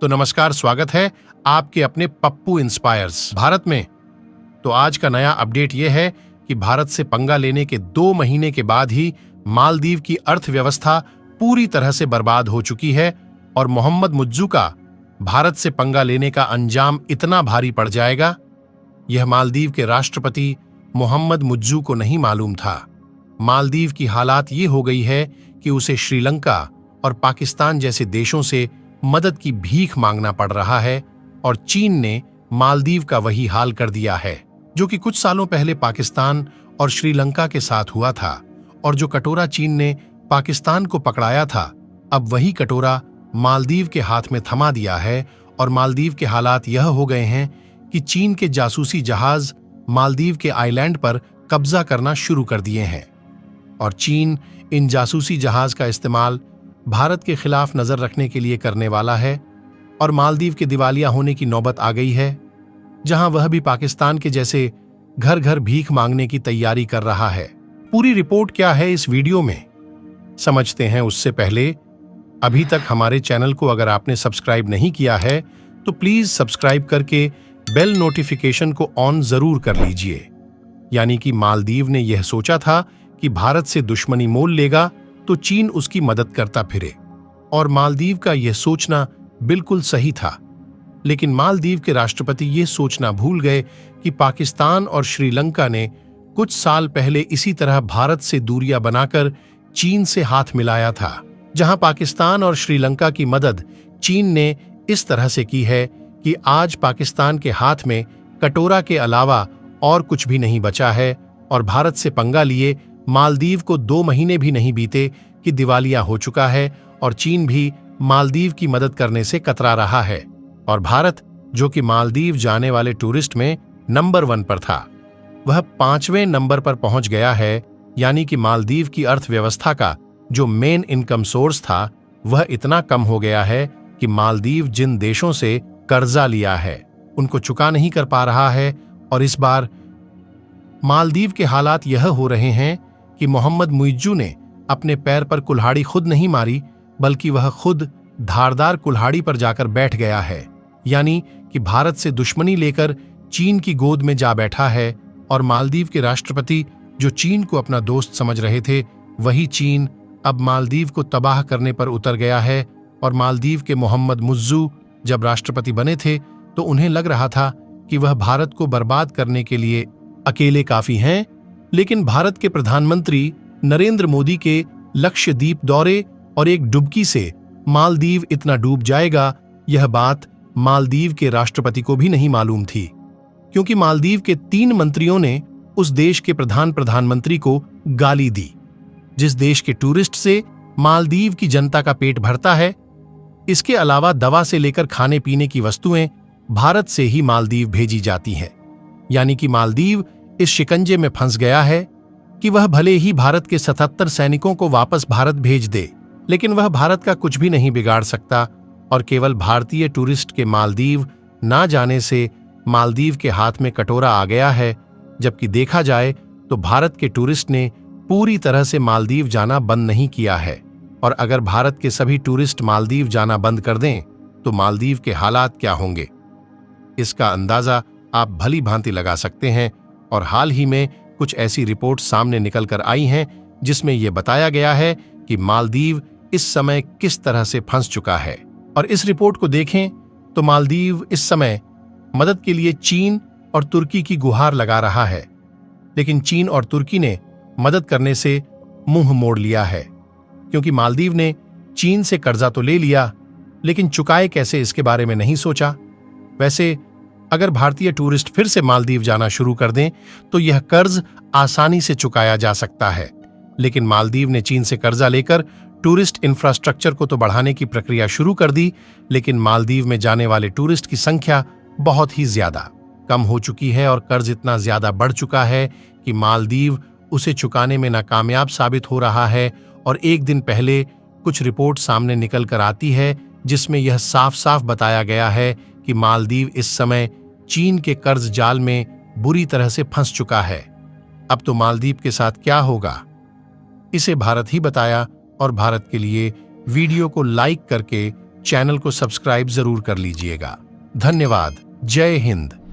तो नमस्कार, स्वागत है आपके अपने पप्पू इंस्पायर्स भारत में। तो आज का नया अपडेट यह है कि भारत से पंगा लेने के 2 महीने के बाद ही मालदीव की अर्थव्यवस्था पूरी तरह से बर्बाद हो चुकी है और मोहम्मद मुइज्जू का भारत से पंगा लेने का अंजाम इतना भारी पड़ जाएगा, यह मालदीव के राष्ट्रपति मोहम्मद मुइज्जू को नहीं मालूम था। मालदीव की हालात ये हो गई है कि उसे श्रीलंका और पाकिस्तान जैसे देशों से मदद की भीख मांगना पड़ रहा है और चीन ने मालदीव का वही हाल कर दिया है जो कि कुछ सालों पहले पाकिस्तान और श्रीलंका के साथ हुआ था। और जो कटोरा चीन ने पाकिस्तान को पकड़ाया था, अब वही कटोरा मालदीव के हाथ में थमा दिया है और मालदीव के हालात यह हो गए हैं कि चीन के जासूसी जहाज मालदीव के आइलैंड पर कब्जा करना शुरू कर दिए हैं और चीन इन जासूसी जहाज का इस्तेमाल भारत के खिलाफ नजर रखने के लिए करने वाला है और मालदीव के दिवालिया होने की नौबत आ गई है, जहां वह भी पाकिस्तान के जैसे घर घर भीख मांगने की तैयारी कर रहा है। पूरी रिपोर्ट क्या है इस वीडियो में समझते हैं। उससे पहले अभी तक हमारे चैनल को अगर आपने सब्सक्राइब नहीं किया है तो प्लीज सब्सक्राइब करके बेल नोटिफिकेशन को ऑन जरूर कर लीजिए। यानी कि मालदीव ने यह सोचा था कि भारत से दुश्मनी मोल लेगा तो चीन उसकी मदद करता फिरे, और मालदीव का यह सोचना बिल्कुल सही था। लेकिन मालदीव के राष्ट्रपति ये सोचना भूल गए कि पाकिस्तान और श्रीलंका ने कुछ साल पहले इसी तरह भारत से दूरियां बनाकर चीन से हाथ मिलाया था, जहां पाकिस्तान और श्रीलंका की मदद चीन ने इस तरह से की है कि आज पाकिस्तान के हाथ में कटोरा के अलावा और कुछ भी नहीं बचा है और भारत से पंगा लिए मालदीव को 2 महीने भी नहीं बीते कि दिवालिया हो चुका है और चीन भी मालदीव की मदद करने से कतरा रहा है। और भारत, जो कि मालदीव जाने वाले टूरिस्ट में नंबर 1 पर था, वह 5वें नंबर पर पहुंच गया है। यानी कि मालदीव की अर्थव्यवस्था का जो मेन इनकम सोर्स था वह इतना कम हो गया है कि मालदीव जिन देशों से कर्जा लिया है उनको चुका नहीं कर पा रहा है। और इस बार मालदीव के हालात यह हो रहे हैं कि मोहम्मद मुइज्जू ने अपने पैर पर कुल्हाड़ी खुद नहीं मारी, बल्कि वह खुद धारदार कुल्हाड़ी पर जाकर बैठ गया है। यानी कि भारत से दुश्मनी लेकर चीन की गोद में जा बैठा है और मालदीव के राष्ट्रपति जो चीन को अपना दोस्त समझ रहे थे, वही चीन अब मालदीव को तबाह करने पर उतर गया है। और मालदीव के मोहम्मद मुइज्जू जब राष्ट्रपति बने थे तो उन्हें लग रहा था कि वह भारत को बर्बाद करने के लिए अकेले काफी हैं, लेकिन भारत के प्रधानमंत्री नरेंद्र मोदी के लक्षद्वीप दौरे और एक डुबकी से मालदीव इतना डूब जाएगा, यह बात मालदीव के राष्ट्रपति को भी नहीं मालूम थी, क्योंकि मालदीव के 3 मंत्रियों ने उस देश के प्रधानमंत्री को गाली दी। जिस देश के टूरिस्ट से मालदीव की जनता का पेट भरता है, इसके अलावा दवा से लेकर खाने पीने की वस्तुएं भारत से ही मालदीव भेजी जाती हैं। यानी कि मालदीव इस शिकंजे में फंस गया है कि वह भले ही भारत के 77 सैनिकों को वापस भारत भेज दे, लेकिन वह भारत का कुछ भी नहीं बिगाड़ सकता और केवल भारतीय टूरिस्ट के मालदीव ना जाने से मालदीव के हाथ में कटोरा आ गया है। जबकि देखा जाए तो भारत के टूरिस्ट ने पूरी तरह से मालदीव जाना बंद नहीं किया है, और अगर भारत के सभी टूरिस्ट मालदीव जाना बंद कर दें तो मालदीव के हालात क्या होंगे, इसका अंदाजा आप भली भांति लगा सकते हैं। और हाल ही में कुछ ऐसी रिपोर्ट सामने निकल कर आई हैं जिसमें यह बताया गया है कि मालदीव इस समय किस तरह से फंस चुका है। और इस रिपोर्ट को देखें तो मालदीव इस समय मदद के लिए चीन और तुर्की की गुहार लगा रहा है, लेकिन चीन और तुर्की ने मदद करने से मुंह मोड़ लिया है, क्योंकि मालदीव ने चीन से कर्जा तो ले लिया, लेकिन चुकाए कैसे इसके बारे में नहीं सोचा। वैसे अगर भारतीय टूरिस्ट फिर से मालदीव जाना शुरू कर दें तो यह कर्ज आसानी से चुकाया जा सकता है, लेकिन मालदीव ने चीन से कर्जा लेकर टूरिस्ट इंफ्रास्ट्रक्चर को तो बढ़ाने की प्रक्रिया शुरू कर दी, लेकिन मालदीव में जाने वाले टूरिस्ट की संख्या बहुत ही ज्यादा कम हो चुकी है और कर्ज इतना ज्यादा बढ़ चुका है कि मालदीव उसे चुकाने में नाकामयाब साबित हो रहा है। और एक दिन पहले कुछ रिपोर्ट सामने निकल कर आती है जिसमें यह साफ साफ बताया गया है कि मालदीव इस समय चीन के कर्ज जाल में बुरी तरह से फंस चुका है। अब तो मालदीव के साथ क्या होगा, इसे भारत ही बताया। और भारत के लिए वीडियो को लाइक करके चैनल को सब्सक्राइब जरूर कर लीजिएगा। धन्यवाद। जय हिंद।